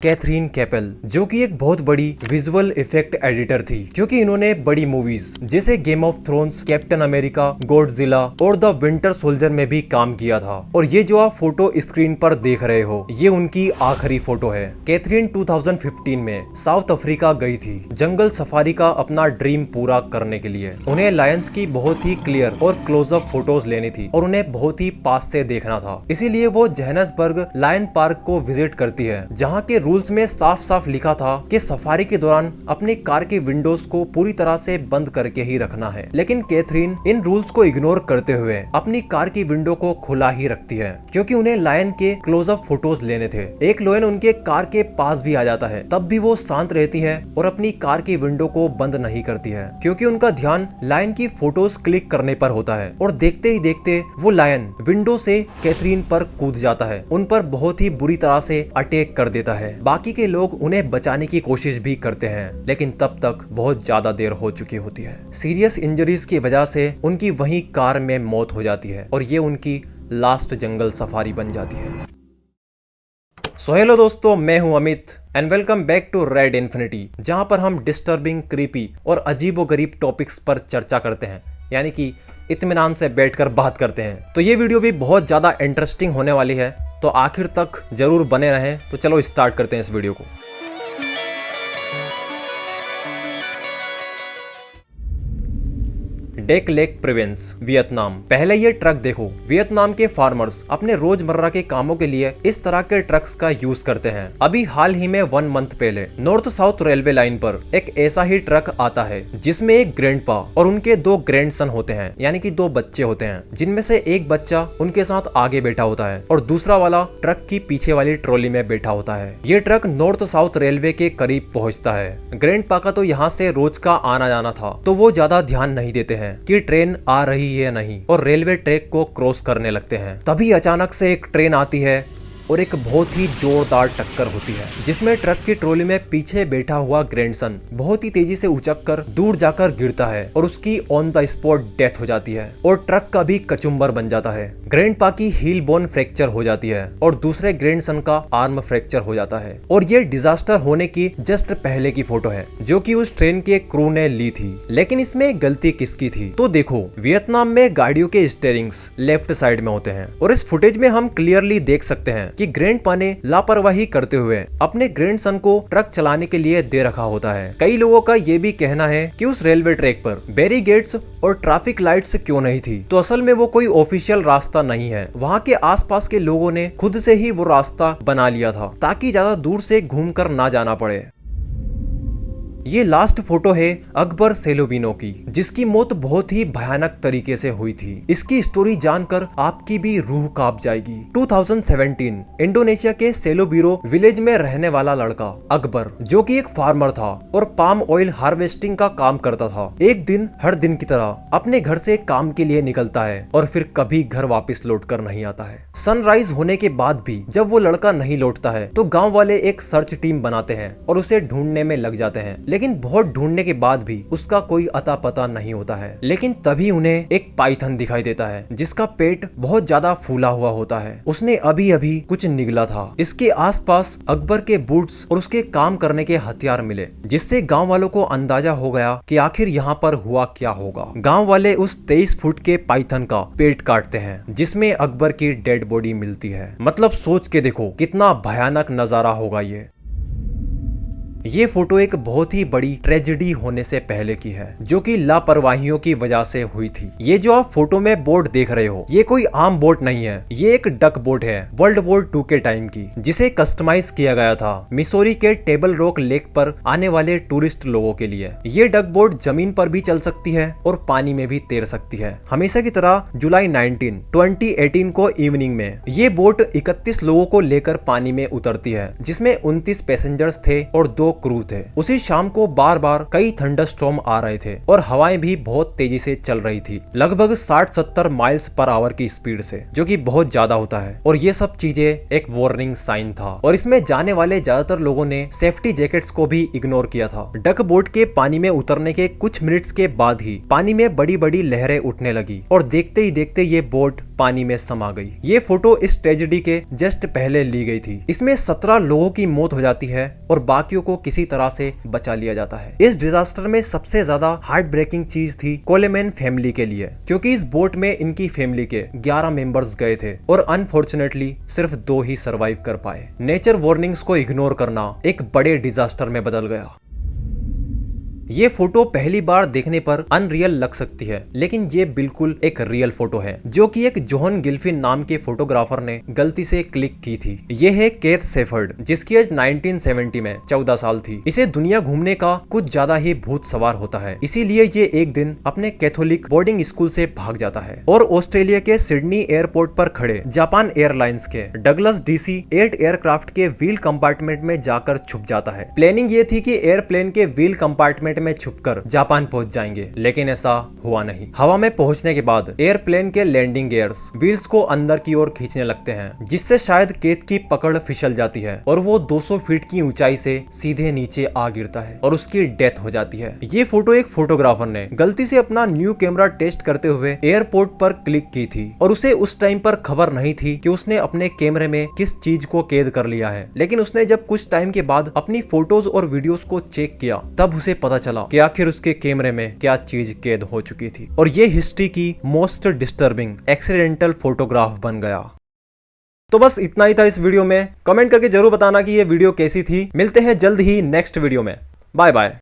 Catherine Keppel, जो कि एक बहुत बड़ी विजुअल इफेक्ट एडिटर थी, क्योंकि इन्होंने बड़ी मूवीज जैसे game of thrones, captain America, Godzilla और द विंटर सोल्जर में भी काम किया था। और ये जो आप फोटो स्क्रीन पर देख रहे हो, ये उनकी आखिरी फोटो है। कैथरीन 2015 में साउथ अफ्रीका गई थी जंगल सफारी का अपना ड्रीम पूरा करने के लिए। उन्हें लायंस की बहुत ही क्लियर और क्लोजअप फोटोज लेनी थी और उन्हें बहुत ही पास से देखना था। इसीलिए वो जोहान्सबर्ग लायन पार्क को विजिट करती है, जहाँ के रूल्स में साफ साफ लिखा था कि सफारी के दौरान अपनी कार के विंडोज को पूरी तरह से बंद करके ही रखना है। लेकिन कैथरीन इन रूल्स को इग्नोर करते हुए अपनी कार की विंडो को खुला ही रखती है, क्योंकि उन्हें लायन के क्लोजअप फोटोज लेने थे। एक लायन उनके कार के पास भी आ जाता है, तब भी वो शांत रहती है और अपनी कार की विंडो को बंद नहीं करती है, क्योंकि उनका ध्यान लायन की फोटोज क्लिक करने पर होता है। और देखते ही देखते वो लायन विंडो से कैथरीन पर कूद जाता है, उन पर बहुत ही बुरी तरह से अटैक कर देता है। बाकी के लोग उन्हें बचाने की कोशिश भी करते हैं, लेकिन तब तक बहुत ज्यादा देर हो चुकी होती है। सीरियस इंजरीज की वजह से उनकी वहीं कार में मौत हो जाती है और ये उनकी लास्ट जंगल सफारी बन जाती है। सो हेलो दोस्तों, मैं हूं Amit and welcome back to Red Infinity, जहां पर हम डिस्टर्बिंग, क्रीपी और अजीबोगरीब टॉपिक्स पर चर्चा करते हैं, यानी कि इत्मीनान से बैठकर बात करते हैं। तो ये वीडियो भी बहुत ज्यादा इंटरेस्टिंग होने वाली है, तो आखिर तक जरूर बने रहें। तो चलो स्टार्ट करते हैं इस वीडियो को। Deck lake province, Vietnam. पहले ये ट्रक देखो। वियतनाम के फार्मर्स अपने रोजमर्रा के कामों के लिए इस तरह के ट्रक्स का यूज करते हैं। अभी हाल ही में 1 मंथ पहले नॉर्थ साउथ रेलवे लाइन पर एक ऐसा ही ट्रक आता है, जिसमें एक ग्रैंडपा और उनके 2 ग्रैंडसन होते हैं, यानी कि 2 बच्चे होते हैं, जिनमें से एक बच्चा उनके साथ आगे बैठा होता है और दूसरा वाला ट्रक की पीछे वाली ट्रॉली में बैठा होता है। ये ट्रक नॉर्थ साउथ रेलवे के करीब पहुंचता है। ग्रैंडपा का तो यहाँ से रोज का आना जाना था, तो वो ज्यादा ध्यान नहीं देते हैं कि ट्रेन आ रही है नहीं, और रेलवे ट्रैक को क्रॉस करने लगते हैं। तभी अचानक से एक ट्रेन आती है और एक बहुत ही जोरदार टक्कर होती है, जिसमें ट्रक की ट्रॉली में पीछे बैठा हुआ ग्रैंडसन बहुत ही तेजी से उचककर दूर जाकर गिरता है और उसकी ऑन द स्पॉट डेथ हो जाती है और ट्रक का भी कचुम्बर बन जाता है। ग्रैंडपा की हील बोन फ्रैक्चर हो जाती है और दूसरे ग्रैंडसन का आर्म फ्रैक्चर हो जाता है। और ये डिजास्टर होने की जस्ट पहले की फोटो है, जो कि उस ट्रेन के क्रू ने ली थी। लेकिन इसमें गलती किसकी थी? तो देखो, वियतनाम में गाड़ियों के स्टीयरिंग्स लेफ्ट साइड में होते हैं और इस फुटेज में हम क्लियरली देख सकते हैं कि ग्रैंडपा ने लापरवाही करते हुए अपने ग्रैंडसन को ट्रक चलाने के लिए दे रखा होता है। कई लोगों का ये भी कहना है कि उस रेलवे ट्रैक पर बैरिकेड्स और ट्रैफिक लाइट्स क्यों नहीं थी? तो असल में वो कोई ऑफिशियल रास्ता नहीं है। वहाँ के आसपास के लोगों ने खुद से ही वो रास्ता बना लिया था, ताकि ज्यादा दूर से घूमकर ना जाना पड़े। ये लास्ट फोटो है अकबर सेलोबिनो की, जिसकी मौत बहुत ही भयानक तरीके से हुई थी। इसकी स्टोरी जानकर आपकी भी रूह कांप जाएगी। 2017 इंडोनेशिया के सेलोबिरो विलेज में रहने वाला लड़का अकबर, जो कि एक फार्मर था और पाम ऑयल हार्वेस्टिंग का काम करता था, एक दिन हर दिन की तरह अपने घर से काम के लिए निकलता है और फिर कभी घर वापस लौटकर नहीं आता है। सनराइज होने के बाद भी जब वो लड़का नहीं लौटता है, तो गाँव वाले एक सर्च टीम बनाते हैं और उसे ढूंढने में लग जाते हैं। लेकिन बहुत ढूंढने के बाद भी उसका कोई अता पता नहीं होता है। लेकिन तभी उन्हें एक पाइथन दिखाई देता है, जिसका पेट बहुत ज्यादा फूला हुआ होता है। उसने अभी अभी कुछ निगला था। इसके आसपास अकबर के बूट्स और उसके काम करने के हथियार मिले, जिससे गांव वालों को अंदाजा हो गया कि आखिर यहाँ पर हुआ क्या होगा। गांव वाले उस 23 फुट के पाइथन का पेट काटते हैं, जिसमें अकबर की डेड बॉडी मिलती है। मतलब सोच के देखो कितना भयानक नजारा होगा ये फोटो एक बहुत ही बड़ी ट्रेजेडी होने से पहले की है, जो कि लापरवाहियों की वजह से हुई थी। ये जो आप फोटो में बोट देख रहे हो, ये कोई आम बोट नहीं है। ये एक डक बोट है वर्ल्ड वॉर 2 के टाइम की, जिसे कस्टमाइज किया गया था मिसोरी के टेबल रॉक लेक पर आने वाले टूरिस्ट लोगों के लिए। ये डक बोट जमीन पर भी चल सकती है और पानी में भी तैर सकती है। हमेशा की तरह जुलाई 19, 2018 को इवनिंग में ये बोट 31 लोगों को लेकर पानी में उतरती है, जिसमें 29 पैसेंजर्स थे और 2 क्रू थे। उसी शाम को बार बार कई थंडरस्टॉर्म आ रहे थे और हवाएं भी बहुत तेजी से चल रही थी, लगभग 60-70 माइल्स पर आवर की स्पीड से, जो कि बहुत ज्यादा होता है। और ये सब चीजें एक वार्निंग साइन था और इसमें जाने वाले ज्यादातर लोगों ने सेफ्टी जैकेट्स को भी इग्नोर किया था। डक बोट के पानी में उतरने के कुछ मिनट्स के बाद ही पानी में बड़ी बड़ी लहरें उठने लगी और देखते ही देखते ये बोट पानी में समा गई। ये फोटो इस ट्रेजेडी के जस्ट पहले ली गई थी। इसमें 17 लोगों की मौत हो जाती है और बाकियों को किसी तरह से बचा लिया जाता है। इस डिजास्टर में सबसे ज्यादा हार्ट ब्रेकिंग चीज थी कोलेमैन फैमिली के लिए, क्योंकि इस बोट में इनकी फैमिली के 11 मेंबर्स गए थे और अनफॉर्चुनेटली सिर्फ 2 ही सरवाइव कर पाए। नेचर वार्निंग्स को इग्नोर करना एक बड़े डिजास्टर में बदल गया। ये फोटो पहली बार देखने पर अनरियल लग सकती है, लेकिन ये बिल्कुल एक रियल फोटो है जो कि एक जोहन गिल्फिन नाम के फोटोग्राफर ने गलती से क्लिक की थी। ये है केथ शेफर्ड, जिसकी एज 1970 में 14 साल थी। इसे दुनिया घूमने का कुछ ज्यादा ही भूत सवार होता है, इसीलिए ये एक दिन अपने कैथोलिक बोर्डिंग स्कूल से भाग जाता है और ऑस्ट्रेलिया के सिडनी एयरपोर्ट पर खड़े जापान एयरलाइंस के डगलस DC-8 एयरक्राफ्ट के व्हील कंपार्टमेंट में जाकर छुप जाता है। प्लानिंग ये थी कि एयरप्लेन के व्हील कंपार्टमेंट में छुपकर जापान पहुंच जाएंगे, लेकिन ऐसा हुआ नहीं। हवा में पहुंचने के बाद एयरप्लेन के लैंडिंग गियर्स व्हील्स को अंदर की ओर खींचने लगते हैं, जिससे शायद केथ की पकड़ फिसल जाती है और वो 200 फीट की ऊंचाई से सीधे नीचे आ गिरता है और उसकी डेथ हो जाती है। ये फोटो एक फोटोग्राफर ने गलती से अपना न्यू कैमरा टेस्ट करते हुए एयरपोर्ट पर क्लिक की थी और उसे उस टाइम पर खबर नहीं थी कि उसने अपने कैमरे में किस चीज को कैद कर लिया है। लेकिन उसने जब कुछ टाइम के बाद अपनी फोटोज और वीडियोस को चेक किया, तब उसे पता चला कि आखिर उसके कैमरे में क्या चीज कैद हो चुकी थी और ये हिस्ट्री की मोस्ट डिस्टर्बिंग एक्सीडेंटल फोटोग्राफ बन गया। तो बस इतना ही था इस वीडियो में। कमेंट करके जरूर बताना कि ये वीडियो कैसी थी। मिलते हैं जल्द ही नेक्स्ट वीडियो में। Bye bye.